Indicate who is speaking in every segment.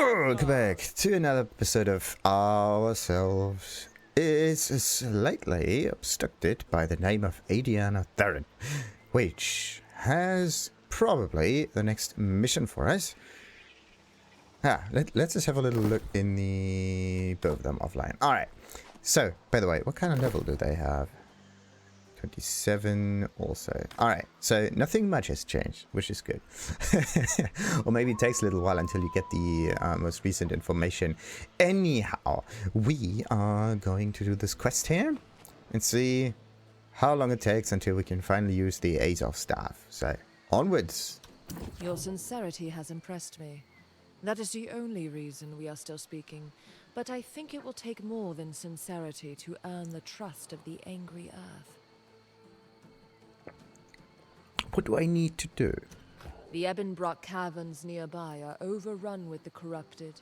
Speaker 1: Welcome back to another episode of ourselves. Is slightly obstructed by the name of Adiana Theron, which has probably the next mission for us. Let's just have a little look in the both of them offline. Alright, so by the way, what kind of level do they have? 27 also. Alright, so nothing much has changed, which is good. Or maybe it takes a little while until you get the most recent information. Anyhow, we are going to do this quest here and see how long it takes until we can finally use the Azov staff. So, onwards.
Speaker 2: Your sincerity has impressed me. That is the only reason we are still speaking. But I think it will take more than sincerity to earn the trust of the angry earth.
Speaker 1: What do I need to do?
Speaker 2: The Ebonrock caverns nearby are overrun with the corrupted.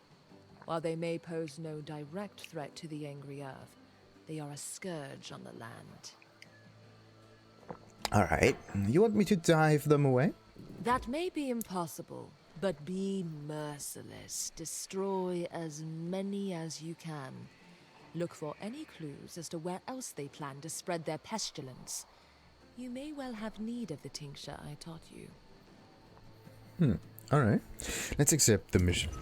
Speaker 2: While they may pose no direct threat to the angry earth, they are a scourge on the land.
Speaker 1: Alright, you want me to drive them away?
Speaker 2: That may be impossible, but be merciless. Destroy as many as you can. Look for any clues as to where else they plan to spread their pestilence. You may well have need of the tincture I taught you.
Speaker 1: Alright. Let's accept the mission.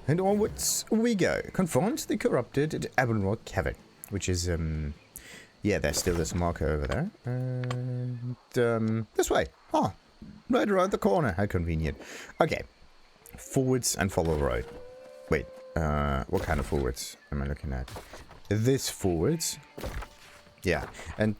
Speaker 1: And onwards we go. Confront the corrupted at Ebonrock Cavern. Which is, yeah, there's still this marker over there. And, this way. Oh, right around the corner. How convenient. Okay. Forwards and follow road. Wait, what kind of forwards am I looking at? This forwards. Yeah, and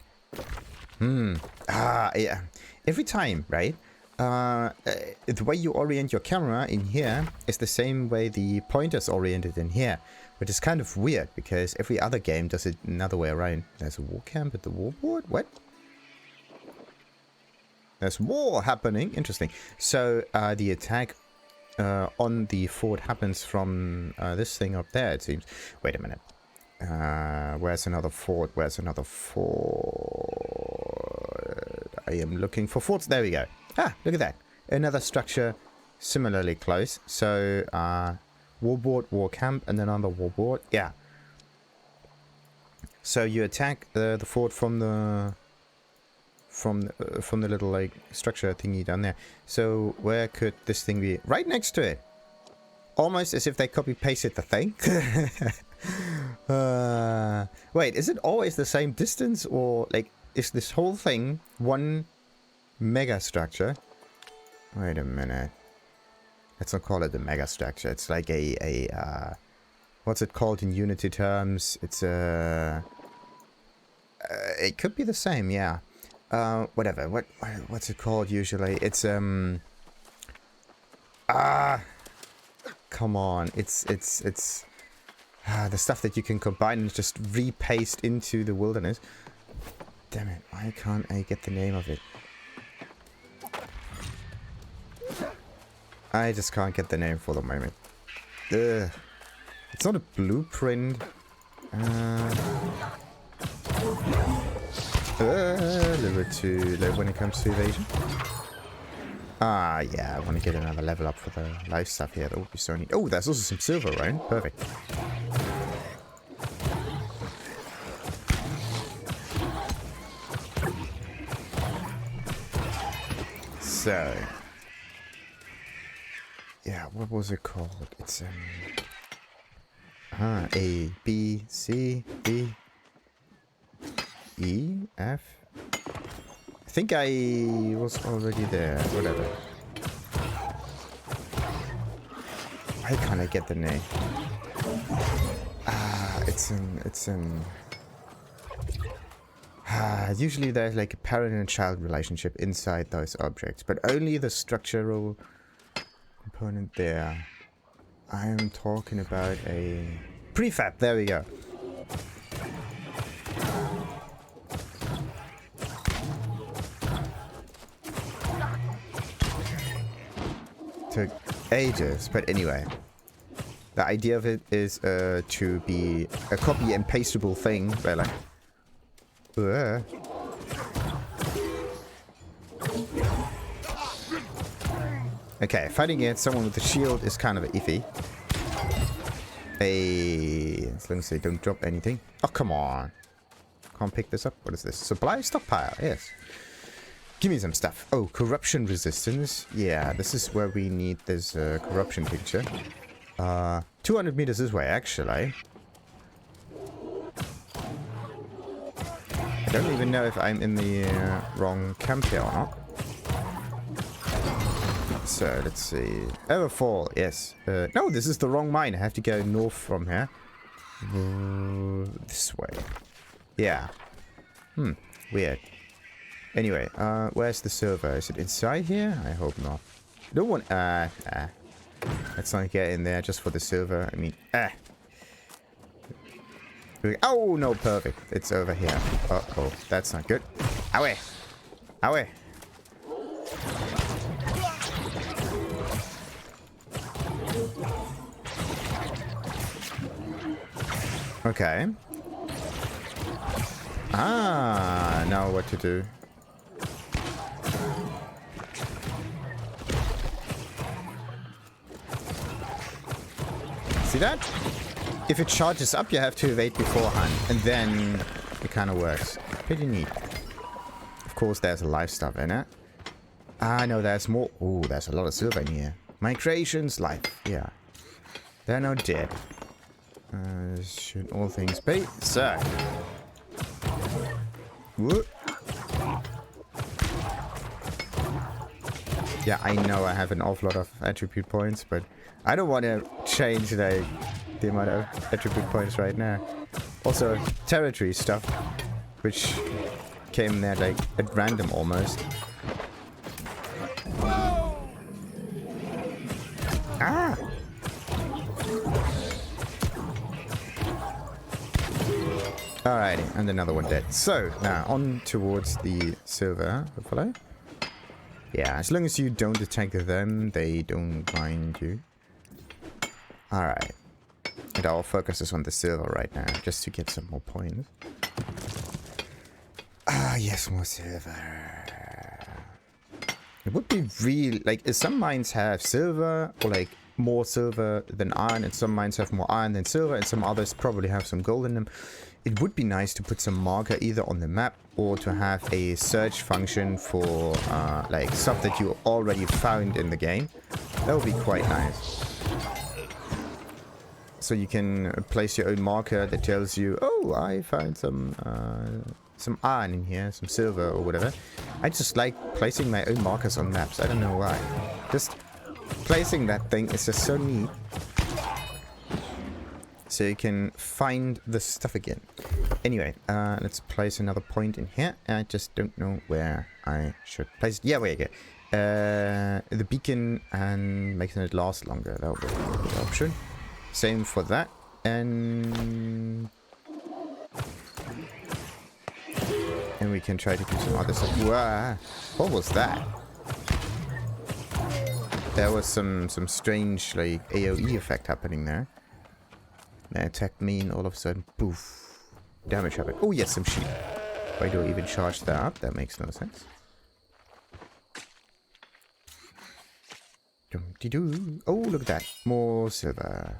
Speaker 1: yeah. Every time, right? The way you orient your camera in here is the same way the pointer's oriented in here, which is kind of weird because every other game does it another way around. There's a war camp at the warboard. What? There's war happening. Interesting. So the attack on the fort happens from this thing up there, it seems. Wait a minute. Where's another fort? Where's another fort? I am looking for forts. There we go. Ah, look at that. Another structure similarly close. So, warboard, war camp, and then on the warboard. Yeah. So you attack the fort from the little like structure thingy down there. So where could this thing be? Right next to it. Almost as if they copy pasted the thing. Wait, is it always the same distance, or like is this whole thing one mega structure? Wait a minute. Let's not call it a mega structure. It's like a what's it called in Unity terms? It's a it could be the same, yeah. Whatever. What's it called usually? It's come on. It's the stuff that you can combine and just repaste into the wilderness. Damn it, why can't I get the name of it? I just can't get the name for the moment. Ugh. It's not a blueprint. A little bit too low when it comes to evasion. Ah, yeah, I want to get another level up for the life stuff here. That would be so neat. Oh, there's also some silver around. Perfect. So, yeah, what was it called? It's A, B, C, D, E, F. I think I was already there. Whatever. Why can't I get the name? It's in. Usually there's like a parent and child relationship inside those objects, but only the structural component there. I am talking about a prefab. There we go. Took ages, but anyway. The idea of it is to be a copy and pasteable thing, where like Okay, fighting against someone with a shield is kind of iffy. As long as they don't drop anything. Oh, come on. Can't pick this up. What is this? Supply stockpile. Yes. Give me some stuff. Oh, corruption resistance. Yeah, this is where we need this corruption picture. 200 meters this way, actually. I don't even know if I'm in the wrong camp here or not. So, let's see. Everfall, yes. No, this is the wrong mine. I have to go north from here. This way. Yeah. Weird. Anyway, where's the server? Is it inside here? I hope not. Don't want... Let's not get in there just for the server. I mean, Oh, no, perfect. It's over here. Uh-oh, that's not good. Owie! Owie! Okay. Ah, now what to do. See that? If it charges up, you have to evade beforehand, and then it kind of works. Pretty neat. Of course, there's a life stuff in it. Ah, no, there's more. Oh, there's a lot of silver in here. My creation's life. Yeah. They're now dead. Should all things be? So. Whoop. Yeah, I know I have an awful lot of attribute points, but I don't want to change the amount of attribute points right now. Also, territory stuff, which came there like at random almost. Ah! Alrighty, and another one dead. So, now on towards the silver, hopefully. Yeah, as long as you don't attack them, they don't mind you. Alright. And our focus is on the silver right now, just to get some more points. Ah, yes, more silver. It would be real, like, some mines have silver, or like, more silver than iron, and some mines have more iron than silver, and some others probably have some gold in them. It would be nice to put some marker either on the map, or to have a search function for, like, stuff that you already found in the game. That would be quite nice. So you can place your own marker that tells you, oh, I found some iron in here, some silver or whatever. I just like placing my own markers on maps. I don't know why. Just placing that thing is just so neat. So you can find the stuff again. Anyway, let's place another point in here. I just don't know where I should place it. Yeah, where you go. The beacon and making it last longer. That would be a good option. Same for that. And we can try to do some other stuff. Wow. What was that? There was some strange like AoE effect happening there. They attacked me and all of a sudden, poof. Damage happened. Oh yes, some sheep. Why do I even charge that up? That makes no sense. Dum-de-doo. Oh, look at that. More silver.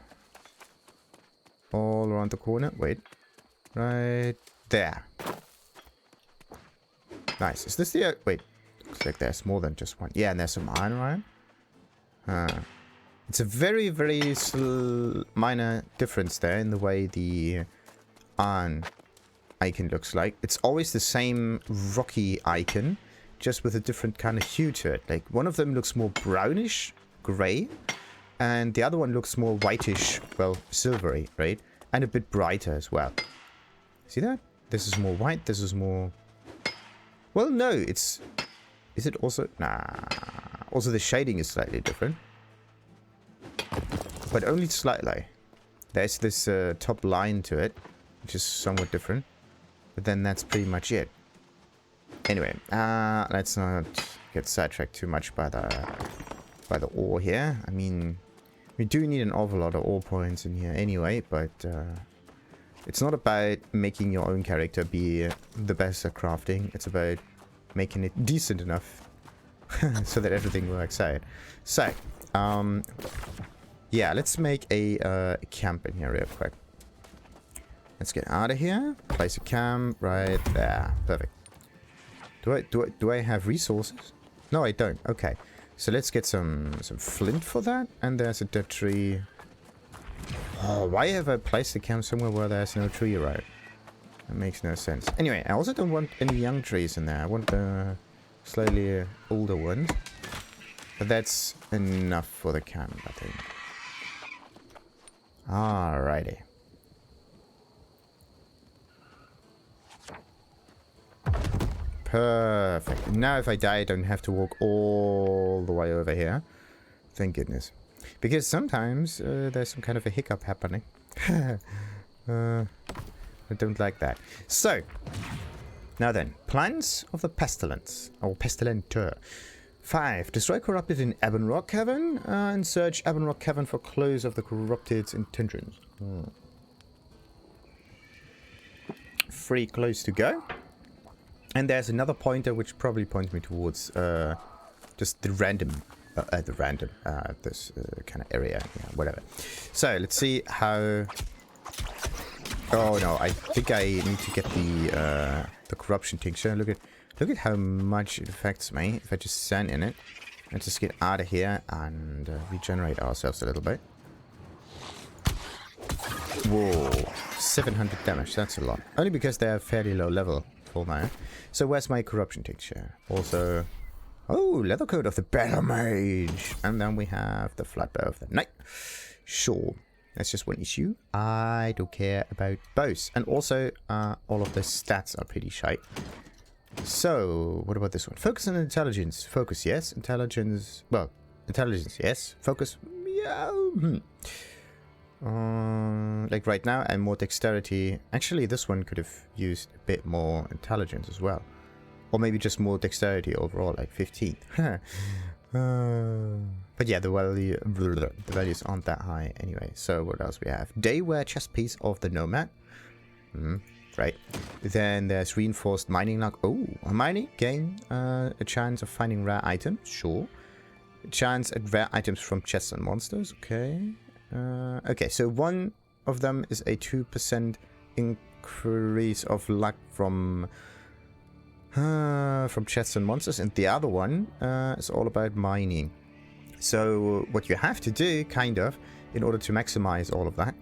Speaker 1: All around the corner. Wait. Right there. Nice. Is this the... wait. Looks like there's more than just one. Yeah, and there's some iron. It's a very, very minor difference there in the way the iron icon looks like. It's always the same rocky icon, just with a different kind of hue to it. Like, one of them looks more brownish, grey, and the other one looks more whitish, well, silvery, right? And a bit brighter as well. See that? This is more white, this is more... well, no, it's... is it also... nah. Also, the shading is slightly different. But only slightly. There's this top line to it, which is somewhat different. But then that's pretty much it. Anyway, let's not get sidetracked too much by the ore here. I mean, we do need an awful lot of ore points in here anyway, but it's not about making your own character be the best at crafting. It's about making it decent enough so that everything works out. So, yeah, let's make a camp in here real quick. Let's get out of here. Place a camp right there. Perfect. Do I have resources? No, I don't. Okay. So let's get some flint for that. And there's a dead tree. Oh, why have I placed the camp somewhere where there's no tree around? That makes no sense. Anyway, I also don't want any young trees in there. I want slightly older ones. But that's enough for the camp, I think. Alrighty. Perfect. Now if I die, I don't have to walk all the way over here. Thank goodness. Because sometimes there's some kind of a hiccup happening. I don't like that. So, now then. Plans of the Pestilence. Or Pestilent. 5. Destroy corrupted in Ebonrock Cavern. And search Ebonrock Cavern for clues of the corrupted's intentions. 3 clues to go. And there's another pointer which probably points me towards just the random, this kind of area, yeah, whatever. So let's see how. Oh no, I think I need to get the corruption tincture. Look at how much it affects me if I just stand in it. Let's just get out of here and regenerate ourselves a little bit. Whoa, 700 damage. That's a lot. Only because they're fairly low level. Now. So where's my corruption tincture? Also, oh, leather coat of the Battle Mage, and then we have the flatbow of the Knight. Sure, that's just one issue. I don't care about both, and also all of the stats are pretty shite. So what about this one? Focus on intelligence. Focus, yes. Intelligence. Well, intelligence, yes. Focus, yeah. Like right now, and more dexterity. Actually, this one could have used a bit more intelligence as well. Or maybe just more dexterity overall, like 15. But yeah, the values aren't that high anyway. So what else we have? Daywear chest piece of the Nomad. Right. Then there's reinforced mining luck. Oh, a mining gain a chance of finding rare items. Sure. A chance at rare items from chests and monsters. Okay. Okay, so one of them is a 2% increase of luck from chests and monsters, and the other one is all about mining. So what you have to do, kind of, in order to maximize all of that,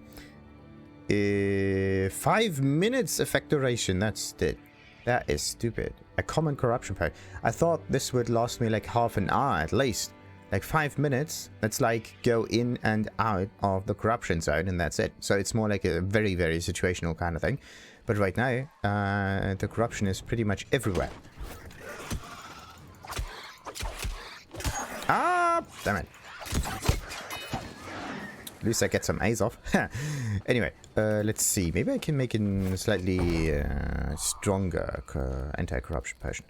Speaker 1: 5 minutes effect duration. That's it. That is stupid. A common corruption power. I thought this would last me like half an hour at least. Like 5 minutes, that's like go in and out of the corruption zone, and that's it. So it's more like a very, very situational kind of thing. But right now, the corruption is pretty much everywhere. Ah, damn it. At least I get some A's off. Anyway, let's see. Maybe I can make a slightly stronger anti-corruption potion.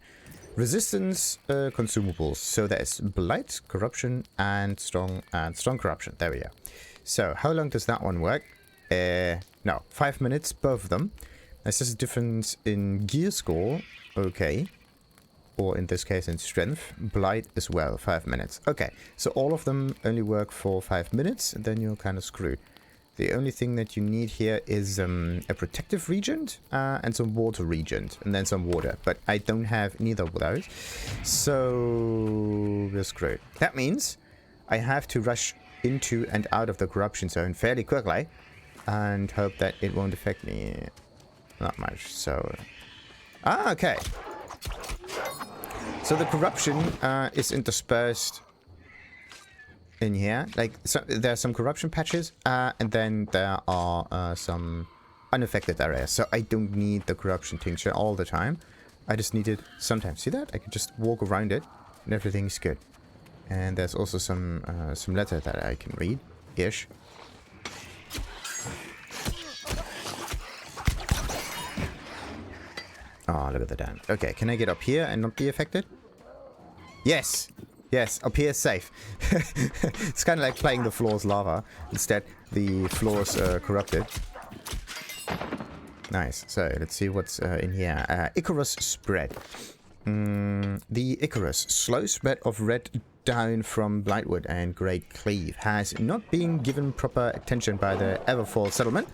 Speaker 1: Resistance consumables. So there's blight, corruption, and strong corruption. There we go. So how long does that one work? No, 5 minutes, both of them. There's just a difference in gear score. Okay. Or in this case in strength. Blight as well, 5 minutes. Okay, so all of them only work for 5 minutes, and then you're kind of screwed. The only thing that you need here is a protective regent and some water regent, and then some water. But I don't have neither of those, so we're screwed. That means I have to rush into and out of the corruption zone fairly quickly and hope that it won't affect me that much. So, okay. So the corruption is interspersed in here. Like, so there are some corruption patches, and then there are some unaffected areas. So I don't need the corruption tincture all the time. I just need it sometimes. See that? I can just walk around it, and everything's good. And there's also some letter that I can read, ish. Oh, look at the damn. Okay, can I get up here and not be affected? Yes! Yes, up here is safe. It's kind of like playing the floor's lava. Instead, the floor's corrupted. Nice. So, let's see what's in here. Ichorous spread. The Ichorous, slow spread of red down from Blightwood and Great Cleave, has not been given proper attention by the Everfall settlement.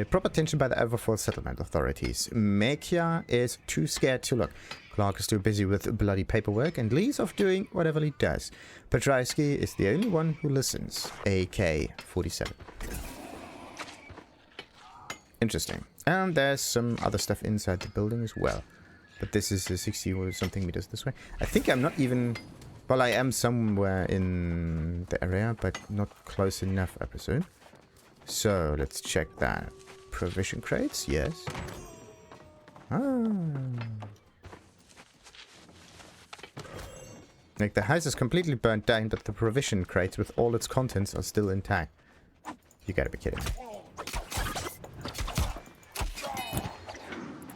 Speaker 1: Proper attention by the Everfall settlement authorities. Mekia is too scared to look. Clark is too busy with bloody paperwork and Lee's off doing whatever Lee does. Petrowski is the only one who listens. AK-47. Interesting. And there's some other stuff inside the building as well. But this is 60 or something meters this way. I think I'm not even... Well, I am somewhere in the area, but not close enough, I presume. So, let's check that. Provision crates? Yes. Ah. Like, the house is completely burnt down, but the provision crates with all its contents are still intact. You gotta be kidding me.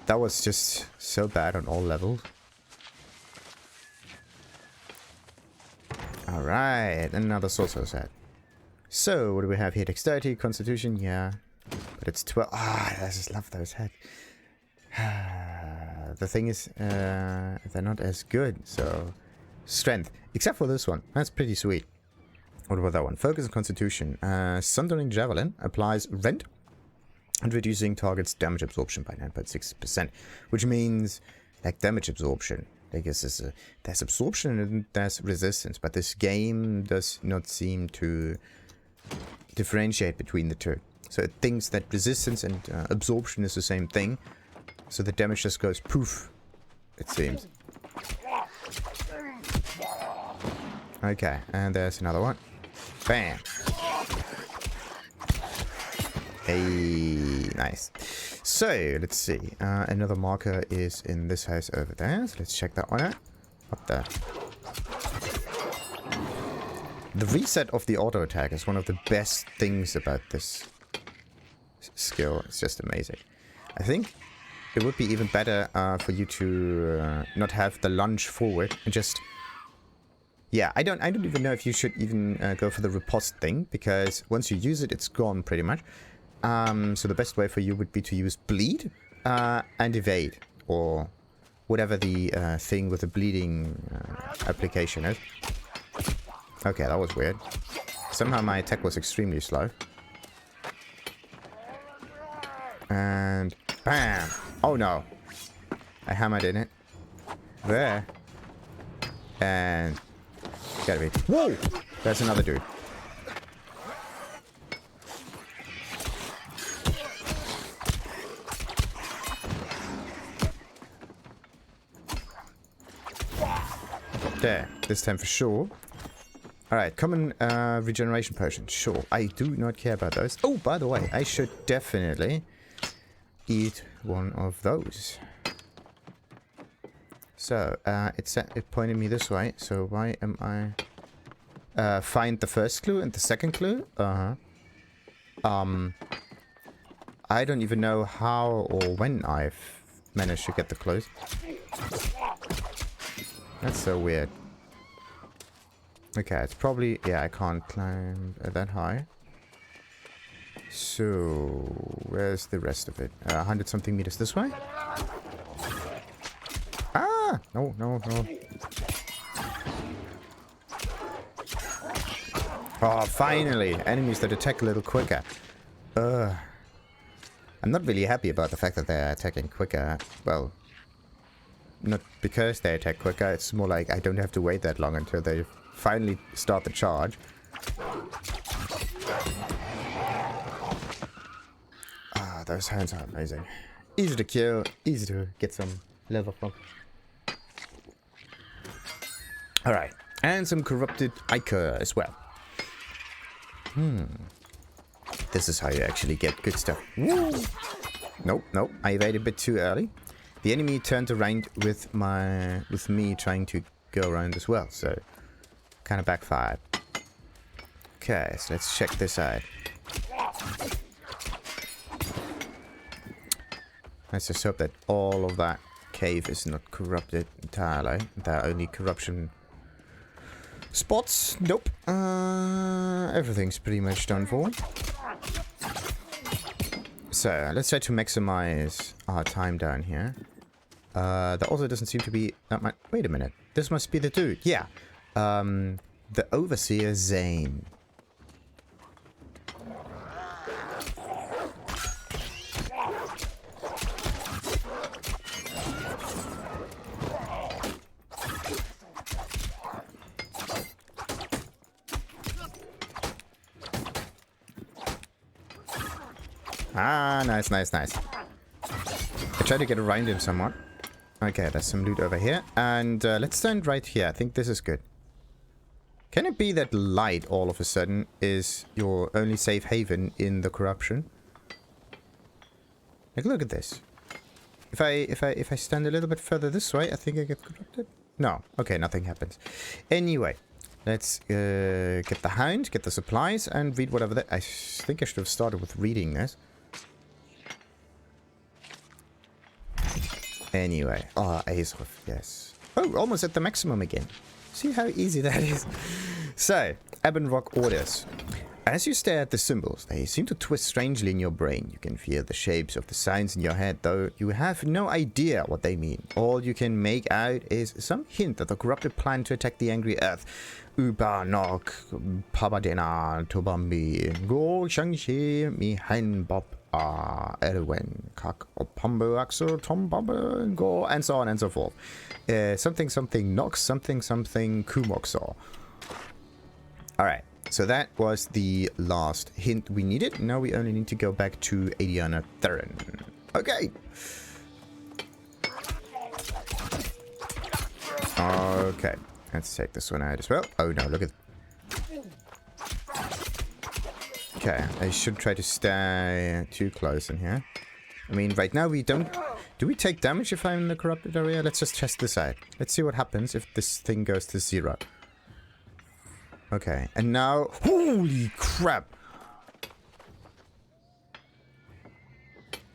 Speaker 1: That was just so bad on all levels. Alright, another sorcerer set. So, what do we have here? Dexterity, Constitution, yeah. But it's 12. Ah, I just love those heads. The thing is, they're not as good, so... Strength, except for this one. That's pretty sweet. What about that one? Focus and Constitution. Sundering Javelin applies rend and reducing target's damage absorption by 9.6%. Which means, like, damage absorption. I guess there's absorption and there's resistance, but this game does not seem to differentiate between the two. So it thinks that resistance and absorption is the same thing. So the damage just goes poof, it seems. Okay, and there's another one. Bam! Hey, nice. So, let's see. Another marker is in this house over there. So let's check that one out. What the? The reset of the auto attack is one of the best things about this skill. It's just amazing. I think it would be even better for you to not have the lunge forward and just... Yeah, I don't even know if you should even go for the riposte thing, because once you use it, it's gone pretty much. So the best way for you would be to use bleed and evade, or whatever the thing with the bleeding application is. Okay, that was weird. Somehow my attack was extremely slow. And bam! Oh no! I hammered in it. There. And... Gotta be. Whoa! There's another dude. There. This time for sure. Alright, common regeneration potion. Sure. I do not care about those. Oh, by the way, I should definitely eat one of those. So, it pointed me this way, so why am I... find the first clue and the second clue? I don't even know how or when I've managed to get the clues. That's so weird. Okay, it's probably... Yeah, I can't climb that high. So, where's the rest of it? 100 something meters this way? Ah! No, no, no. Oh, finally! Enemies that attack a little quicker. I'm not really happy about the fact that they're attacking quicker. Well, not because they attack quicker. It's more like I don't have to wait that long until they finally start the charge. Ah, those hands are amazing. Easy to kill, easy to get some level from. Alright, and some corrupted Ichor as well. This is how you actually get good stuff. Woo! Nope, nope, I evaded a bit too early. The enemy turned around with me trying to go around as well, so kind of backfired. Okay, so let's check this out. Let's just hope that all of that cave is not corrupted entirely. That only corruption Spots? Nope. Everything's pretty much done for. So, let's try to maximize our time down here. There also doesn't seem to be that much. Wait a minute. This must be the dude. Yeah. The Overseer Zane. Ah, nice, nice, nice. I tried to get around him somewhat. Okay, there's some loot over here. And let's stand right here. I think this is good. Can it be that light all of a sudden is your only safe haven in the corruption? Like, look at this. If I stand a little bit further this way, I think I get corrupted. No. Okay, nothing happens. Anyway, let's get the hound, get the supplies, and read whatever that... I think I should have started with reading this. Anyway. Ah, Ichorous, yes. Oh, almost at the maximum again. See how easy that is? So, Ebonrock orders. As you stare at the symbols, they seem to twist strangely in your brain. You can feel the shapes of the signs in your head, though you have no idea what they mean. All you can make out is some hint at the corrupted plan to attack the angry earth. Ebonrock, Pabadena, Tobambi, Go Shangshi, Mi Hein Bob, Erwin, Kak, Opambo, Axel, Tom Bobber, Go, and so on and so forth. Something, something, Nox, something, something, Kumoxor. Alright. So that was the last hint we needed. Now we only need to go back to Adiana Theron. Okay. Okay. Let's take this one out as well. Oh no, look at... Okay, I should try to stay too close in here. I mean, right now we don't... Do we take damage if I'm in the corrupted area? Let's just test this out. Let's see what happens if this thing goes to 0. Okay, and now... Holy crap!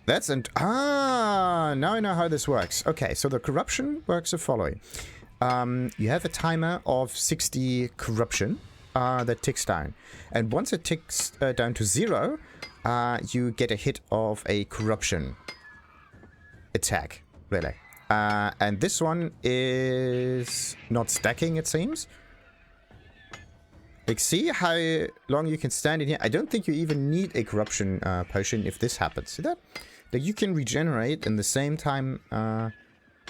Speaker 1: That's an... Ah! Now I know how this works. Okay, so the corruption works the following. You have a timer of 60 corruption that ticks down. And once it ticks down to 0, you get a hit of a corruption attack, really. And this one is not stacking, it seems. Like, see how long you can stand in here? I don't think you even need a corruption potion if this happens. See that? Like, you can regenerate in the same time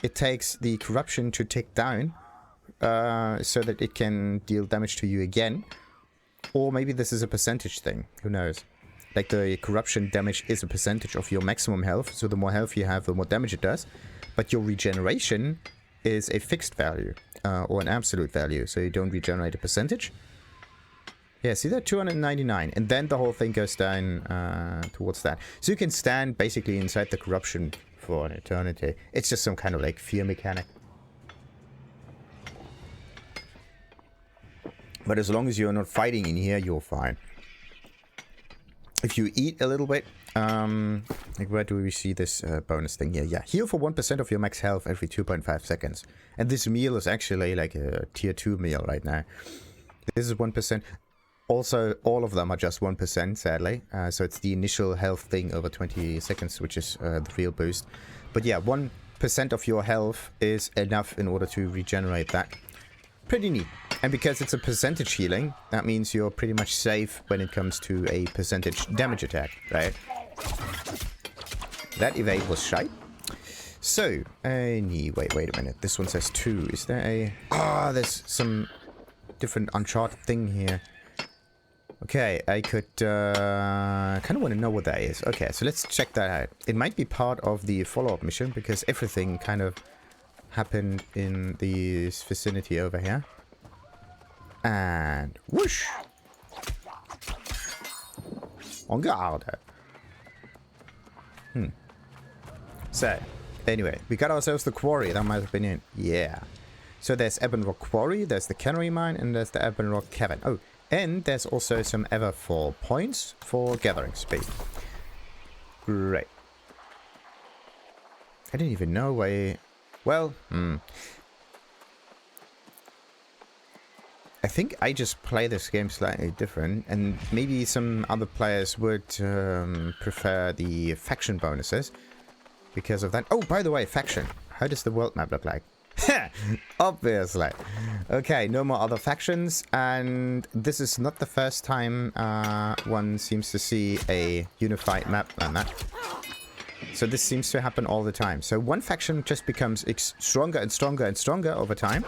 Speaker 1: it takes the corruption to tick down so that it can deal damage to you again. Or maybe this is a percentage thing. Who knows? Like, the corruption damage is a percentage of your maximum health. So the more health you have, the more damage it does. But your regeneration is a fixed value or an absolute value. So you don't regenerate a percentage. Yeah, see that? 299. And then the whole thing goes down towards that. So you can stand basically inside the corruption for an eternity. It's just some kind of like fear mechanic. But as long as you're not fighting in here, you're fine. If you eat a little bit, like where do we see this bonus thing here? Yeah, heal for 1% of your max health every 2.5 seconds. And this meal is actually like a tier 2 meal right now. This is 1%. Also, all of them are just 1%, sadly. So it's the initial health thing over 20 seconds, which is the real boost. But yeah, 1% of your health is enough in order to regenerate that. Pretty neat. And because it's a percentage healing, that means you're pretty much safe when it comes to a percentage damage attack, right? That evade was shite. So, anyway, wait a minute. This one says 2. Is there a... Ah, there's some different uncharted thing here. Okay, I could kind of want to know what that is. Okay, so let's check that out. It might be part of the follow-up mission because everything kind of happened in this vicinity over here. And whoosh! On guard. So, anyway, we got ourselves the quarry. That might have been it. Yeah. So there's Ebonrock Quarry, there's the Cannery Mine, and there's the Ebonrock Cavern. Oh, and there's also some Everfall points for gathering speed. Great. I didn't even know why... Well, I think I just play this game slightly different, and maybe some other players would prefer the faction bonuses because of that. Oh, by the way, faction. How does the world map look like? Obviously. Okay, no more other factions, and this is not the first time one seems to see a unified map like that. So this seems to happen all the time. So one faction just becomes stronger and stronger and stronger over time.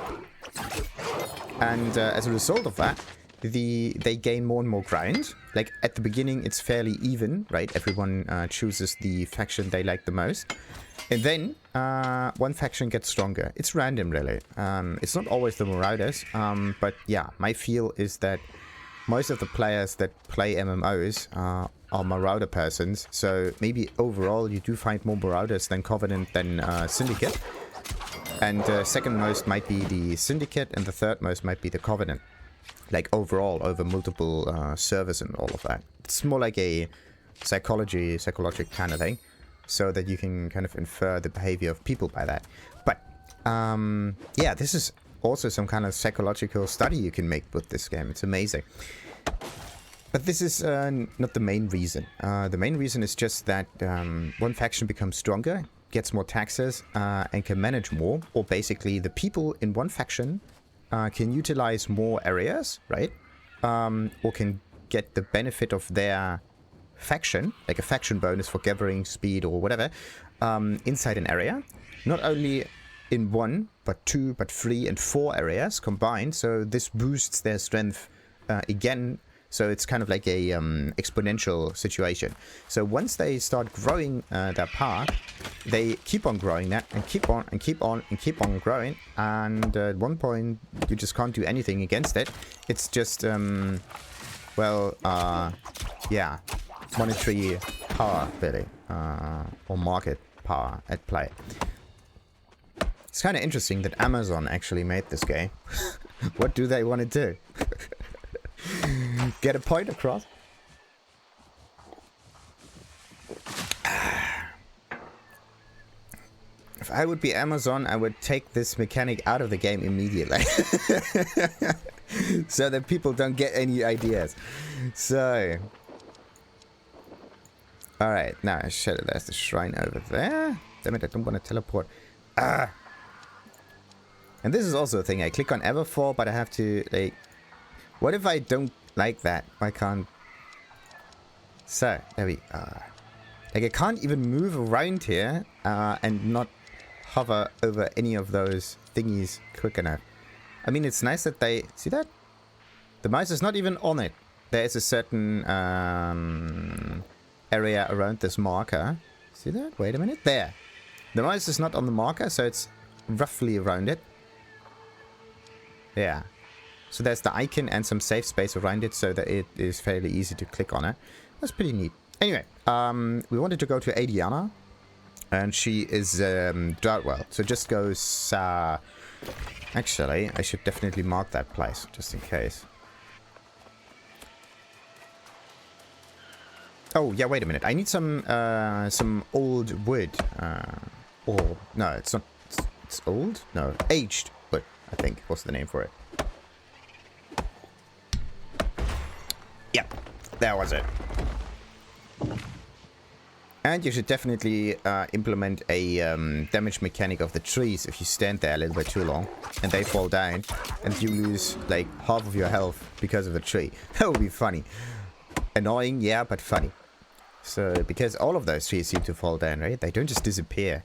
Speaker 1: And as a result of that, they gain more and more ground. Like at the beginning, it's fairly even, right? Everyone chooses the faction they like the most. And then one faction gets stronger. It's random, really. It's not always the Marauders. But yeah, my feel is that most of the players that play MMOs are Marauder persons. So maybe overall you do find more Marauders than Covenant than Syndicate. And second most might be the Syndicate, and the third most might be the Covenant. Like overall, over multiple servers and all of that. It's more like a psychological kind of thing. So that you can kind of infer the behavior of people by that. But, yeah, this is also some kind of psychological study you can make with this game. It's amazing. But this is not the main reason. The main reason is just that one faction becomes stronger, gets more taxes, and can manage more. Or basically, the people in one faction can utilize more areas, right? Or can get the benefit of their faction, like a faction bonus for gathering speed or whatever, inside an area. Not only in 1, but 2, but 3 and 4 areas combined. So this boosts their strength again. So it's kind of like a exponential situation. So once they start growing their power, they keep on growing that and keep on and keep on and keep on growing. And at one point, you just can't do anything against it. It's just, well, yeah, monetary power, really, or market power at play. It's kind of interesting that Amazon actually made this game. What do they want to do? Get a point across? If I would be Amazon, I would take this mechanic out of the game immediately. So that people don't get any ideas. So... Alright, now shit, there's the shrine over there. Damn it, I don't want to teleport. Ah! And this is also a thing. I click on Everfall, but I have to, like... What if I don't like that? I can't... So, there we are. Like, I can't even move around here and not hover over any of those thingies quick enough. I mean, it's nice that they... See that? The mouse is not even on it. There is a certain area around this marker. See that? Wait a minute. There. The mouse is not on the marker, so it's roughly around it. Yeah. So there's the icon and some safe space around it so that it is fairly easy to click on it. That's pretty neat. Anyway, we wanted to go to Adiana. And she is Dartwell. So just goes... actually, I should definitely mark that place, just in case. Oh, yeah, wait a minute. I need some old wood. Or... No, it's not... It's old? No, aged wood, I think, was the name for it. Yep, that was it. And you should definitely implement a damage mechanic of the trees if you stand there a little bit too long and they fall down and you lose like half of your health because of a tree. That would be funny. Annoying, yeah, but funny. So, because all of those trees seem to fall down, right? They don't just disappear.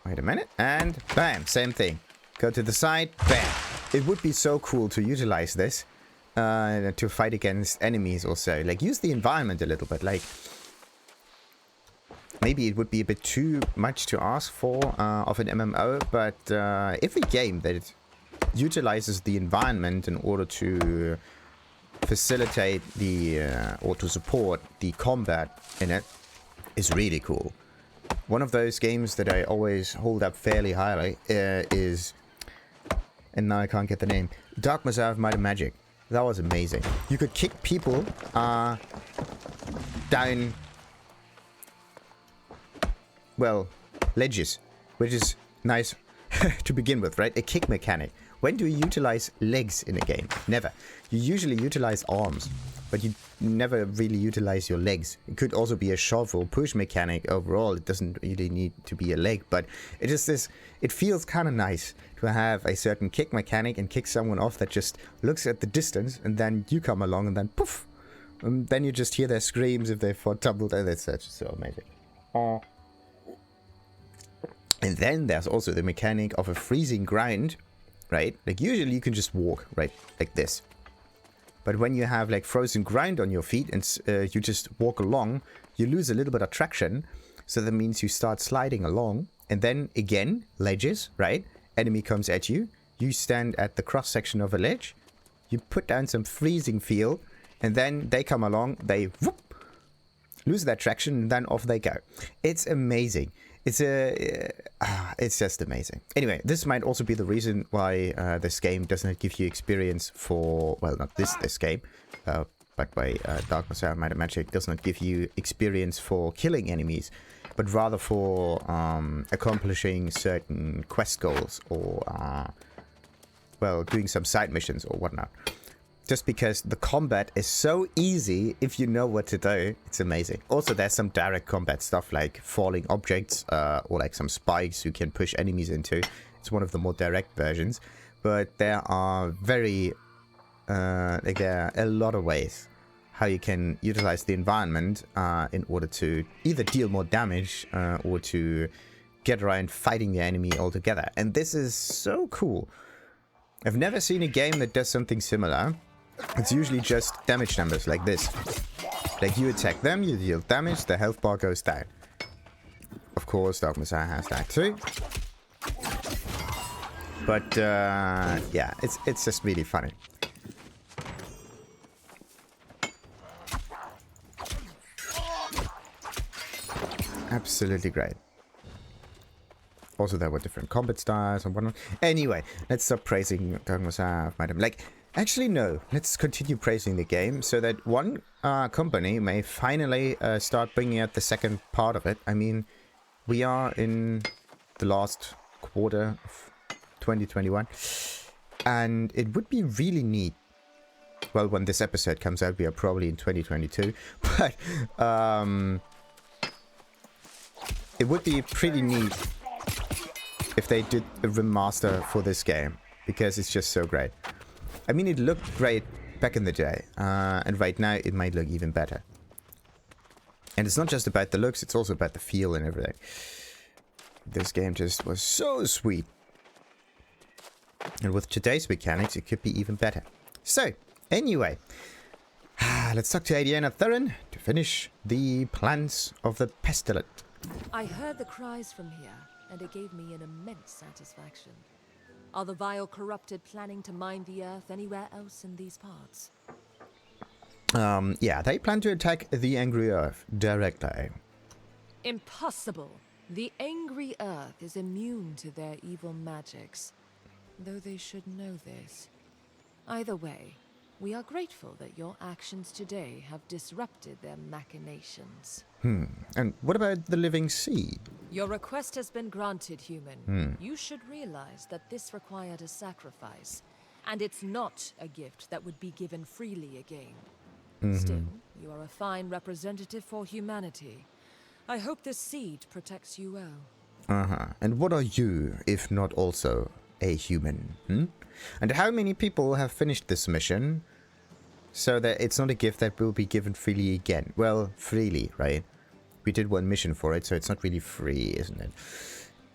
Speaker 1: Wait a minute, and bam, same thing. Go to the side, bam. It would be so cool to utilize this to fight against enemies or so. Like, use the environment a little bit, like... Maybe it would be a bit too much to ask for of an MMO, but every game that utilizes the environment in order to facilitate the or to support the combat in it is really cool. One of those games that I always hold up fairly highly is, and now I can't get the name, Dark Messiah of Might and Magic. That was amazing. You could kick people down... Well, ledges, which is nice to begin with, right? A kick mechanic When do you utilize legs in a game? Never. You usually utilize arms, but you never really utilize your legs. It could also be a shove or push mechanic overall. It doesn't really need to be a leg, but it is this. It feels kind of nice to have a certain kick mechanic and kick someone off that just looks at the distance, and then you come along and then poof. And then you just hear their screams if they fought tumbled, and that's just so amazing. And then there's also the mechanic of a freezing grind, right? Like usually you can just walk, right? Like this. But when you have like frozen grind on your feet and you just walk along, you lose a little bit of traction. So that means you start sliding along. And then again, ledges, right? Enemy comes at you. You stand at the cross section of a ledge. You put down some freezing field. And then they come along, they whoop, lose that traction, and then off they go. It's amazing. It's just amazing. Anyway, this might also be the reason why this game does not give you experience for, well, not this game, but by Dark Messiah Might and Magic does not give you experience for killing enemies, but rather for accomplishing certain quest goals or, well, doing some side missions or whatnot. Just because the combat is so easy if you know what to do. It's amazing. Also, there's some direct combat stuff like falling objects or like some spikes you can push enemies into. It's one of the more direct versions. But there are there are a lot of ways how you can utilize the environment in order to either deal more damage or to get around fighting the enemy altogether. And this is so cool. I've never seen a game that does something similar. It's usually just damage numbers like this. Like you attack them, you deal damage, the health bar goes down. Of course, Dark Messiah has that too. But yeah, it's just really funny. Absolutely great. Also, there were different combat styles and whatnot. Anyway, let's stop praising Dark Messiah, madam. Like, actually, no. Let's continue praising the game so that one company may finally start bringing out the second part of it. I mean, we are in the last quarter of 2021, and it would be really neat. Well, when this episode comes out, we are probably in 2022, but it would be pretty neat if they did a remaster for this game, because it's just so great. I mean, it looked great back in the day, and right now it might look even better. And it's not just about the looks, it's also about the feel and everything. This game just was so sweet. And with today's mechanics, it could be even better. So, anyway, let's talk to Adiana Theron to finish the plans of the Pestilent.
Speaker 2: I heard the cries from here, and it gave me an immense satisfaction. Are the vile corrupted planning to mine the earth anywhere else in these parts?
Speaker 1: Yeah, they plan to attack the Angry Earth directly.
Speaker 2: Impossible! The Angry Earth is immune to their evil magics, though they should know this. Either way, we are grateful that your actions today have disrupted their machinations.
Speaker 1: And what about the living seed?
Speaker 2: Your request has been granted, human. You should realize that this required a sacrifice, and it's not a gift that would be given freely again. Still, you are a fine representative for humanity. I hope this seed protects you well.
Speaker 1: And what are you, if not also a human? And how many people have finished this mission so that it's not a gift that will be given freely again? Well, freely, right? We did one mission for it, so it's not really free, isn't it?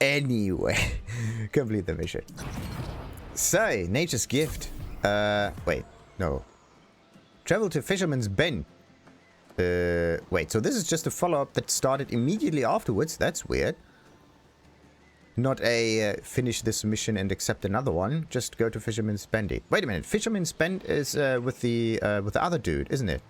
Speaker 1: Anyway, complete the mission. So, Nature's Gift. Wait, no. Travel to Fisherman's Bend. Wait, so this is just a follow-up that started immediately afterwards. That's weird. Not a finish this mission and accept another one. Just go to Fisherman's Bend. Wait a minute, Fisherman's Bend is with the other dude, isn't it?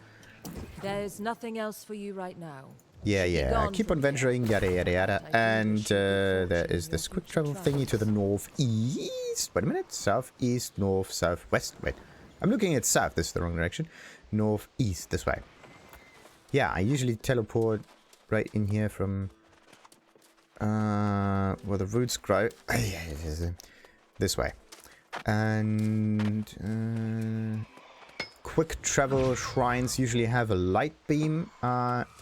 Speaker 2: There's nothing else for you right now.
Speaker 1: Yeah. Keep on venturing, yada yada yada. And there is this quick travel thingy to the northeast. Wait a minute, southeast, north, southwest. Wait, I'm looking at south. This is the wrong direction. Northeast, this way. Yeah, I usually teleport right in here from where the roots grow. This way. And quick travel shrines usually have a light beam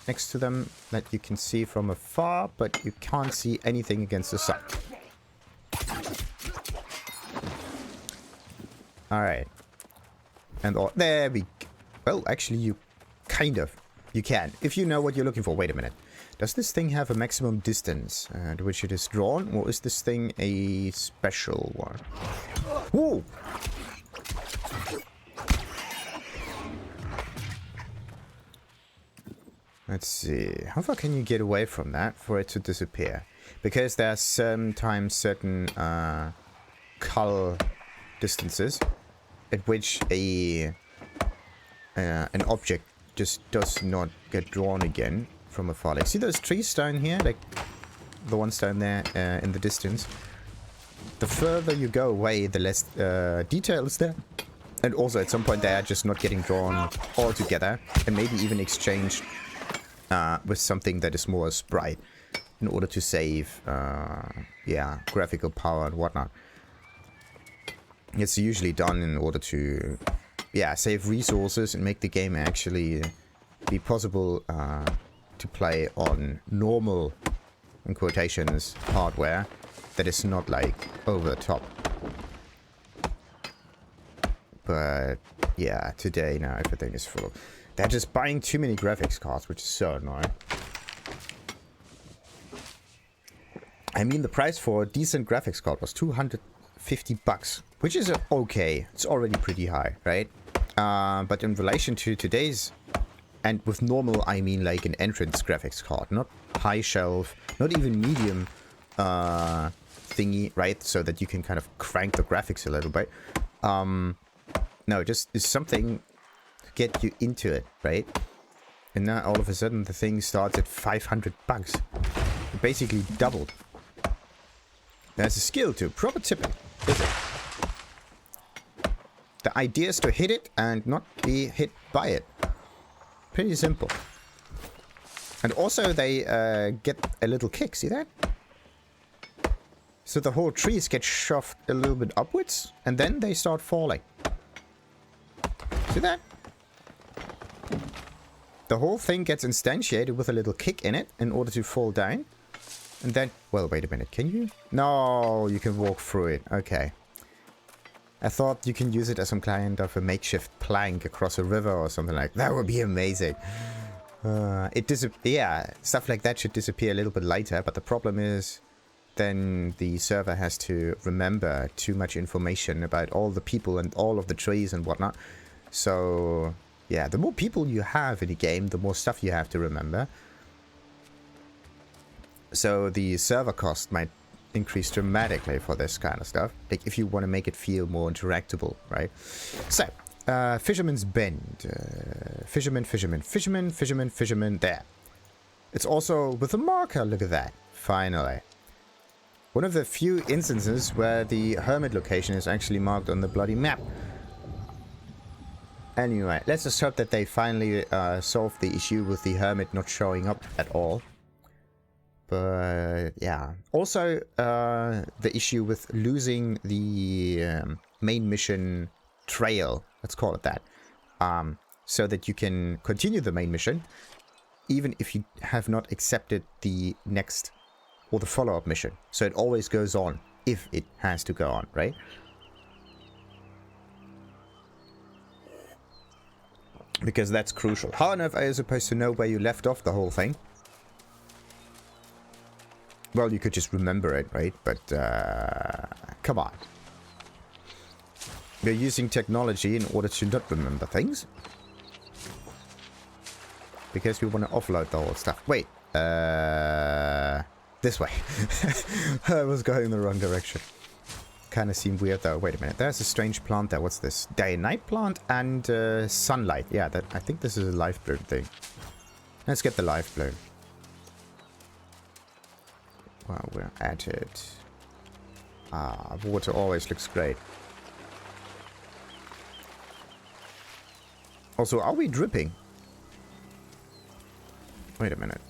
Speaker 1: next to them that you can see from afar, but you can't see anything against the sun. Alright. And there we go. Well, actually, you can. If you know what you're looking for. Wait a minute. Does this thing have a maximum distance to which it is drawn? Or is this thing a special one? Whoa! Let's see. How far can you get away from that for it to disappear? Because there are sometimes certain cull distances at which an object just does not get drawn again from afar. Like, see those trees down here? Like, the ones down there in the distance? The further you go away, the less detail is there. And also, at some point, they are just not getting drawn all together. And maybe even exchanged with something that is more sprite. In order to save, yeah, graphical power and whatnot. It's usually done in order to, yeah, save resources and make the game actually be possible to play on normal, in quotations, hardware that is not like over the top. But yeah, today now everything is full. They're just buying too many graphics cards, which is so annoying. I mean, the price for a decent graphics card was $250, which is okay. It's already pretty high, right? But in relation to today's, and with normal, I mean like an entrance graphics card, not high shelf, not even medium thingy, right? So that you can kind of crank the graphics a little bit. No, just is something to get you into it, right? And now all of a sudden the thing starts at $500. It basically doubled. There's a skill to proper tipping, is it? The idea is to hit it and not be hit by it. Pretty simple. And also they get a little kick, see that? So the whole trees get shoved a little bit upwards, and then they start falling. See that? The whole thing gets instantiated with a little kick in it in order to fall down. And then, well, wait a minute, can you? No, you can walk through it. Okay. I thought you can use it as some kind of a makeshift plank across a river or something like that. That would be amazing. Yeah, stuff like that should disappear a little bit later, but the problem is then the server has to remember too much information about all the people and all of the trees and whatnot. So, yeah, the more people you have in a game, the more stuff you have to remember. So the server cost might increase dramatically for this kind of stuff. Like if you want to make it feel more interactable, right? So, Fisherman's Bend. Fisherman. There. It's also with a marker. Look at that. Finally. One of the few instances where the hermit location is actually marked on the bloody map. Anyway, let's just hope that they finally solve the issue with the hermit not showing up at all. But yeah, also the issue with losing the main mission trail, let's call it that, so that you can continue the main mission even if you have not accepted the next or the follow-up mission. So it always goes on if it has to go on, right? Because that's crucial. How on earth are you supposed to know where you left off the whole thing? Well, you could just remember it, right? But, come on. We're using technology in order to not remember things. Because we want to offload the whole stuff. Wait, this way. I was going in the wrong direction. Kind of seemed weird, though. Wait a minute. There's a strange plant there. What's this? Day and night plant and sunlight. Yeah, that. I think this is a life bloom thing. Let's get the life bloom. Well, we're at it. Ah, water always looks great. Also, are we dripping? Wait a minute.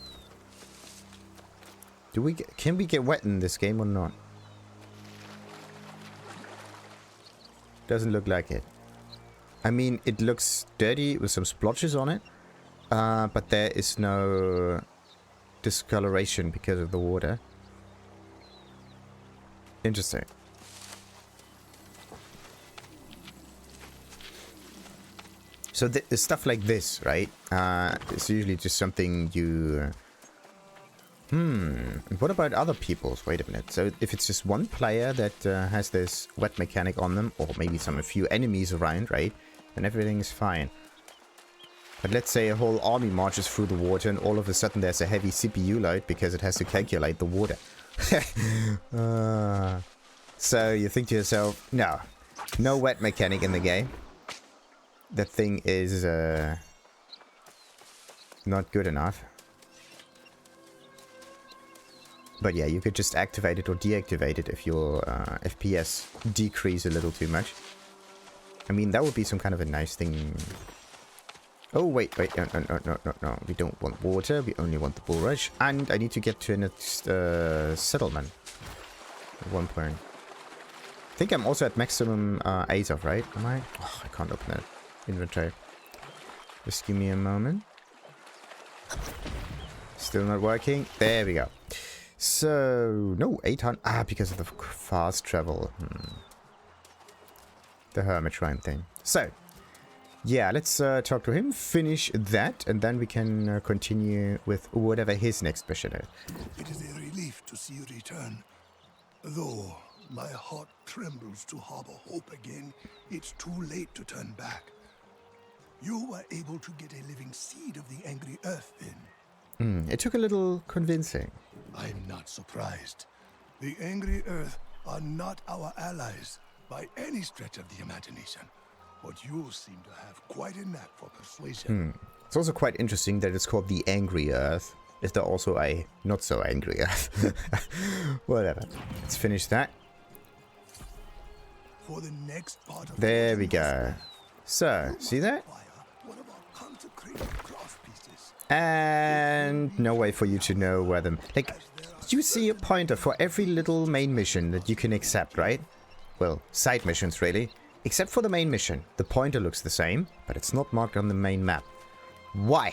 Speaker 1: Can we get wet in this game or not? Doesn't look like it. I mean, it looks dirty with some splotches on it. But there is no discoloration because of the water. Interesting. So stuff like this, right? It's usually just something you... What about other people's? Wait a minute. So if it's just one player that has this wet mechanic on them, or maybe a few enemies around, right? Then everything is fine. But let's say a whole army marches through the water and all of a sudden there's a heavy CPU load because it has to calculate the water. So you think to yourself, no wet mechanic in the game. That thing is not good enough. But yeah, you could just activate it or deactivate it if your FPS decrease a little too much. I mean, that would be some kind of a nice thing. Oh, wait, no. We don't want water. We only want the bull rush. And I need to get to a next settlement at one point. I think I'm also at maximum Azov, right? Am I? Oh, I can't open that inventory. Just give me a moment. Still not working. There we go. So, no, 800. Ah, because of the fast travel. The Hermit Shrine thing. So, yeah, let's talk to him, finish that, and then we can continue with whatever his next mission is.
Speaker 3: It is a relief to see you return. Though my heart trembles to harbor hope again, it's too late to turn back. You were able to get a living seed of the angry earth then.
Speaker 1: It took a little convincing.
Speaker 3: I'm not surprised. The angry earth are not our allies by any stretch of the imagination. But you seem to have quite a knack for persuasion.
Speaker 1: It's also quite interesting that it's called the Angry Earth. Is there also a not so angry Earth? Whatever. Let's finish that.
Speaker 3: For the next part of
Speaker 1: there we go. So, see that? And no way for you to know where them... Like, you see a pointer for every little main mission that you can accept, right? Well, side missions, really. Except for the main mission. The pointer looks the same, but it's not marked on the main map. Why?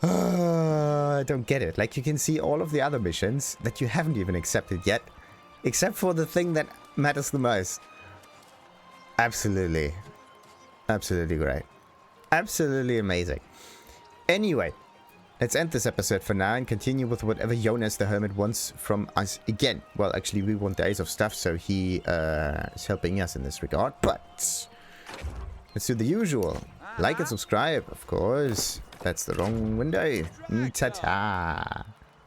Speaker 1: I don't get it. Like, you can see all of the other missions that you haven't even accepted yet. Except for the thing that matters the most. Absolutely. Absolutely great. Absolutely amazing. Anyway, let's end this episode for now and continue with whatever Yonas the Hermit wants from us again. Well, actually, we want days of stuff, so he is helping us in this regard. But let's do the usual. Like and subscribe, of course. That's the wrong window. Ta-ta.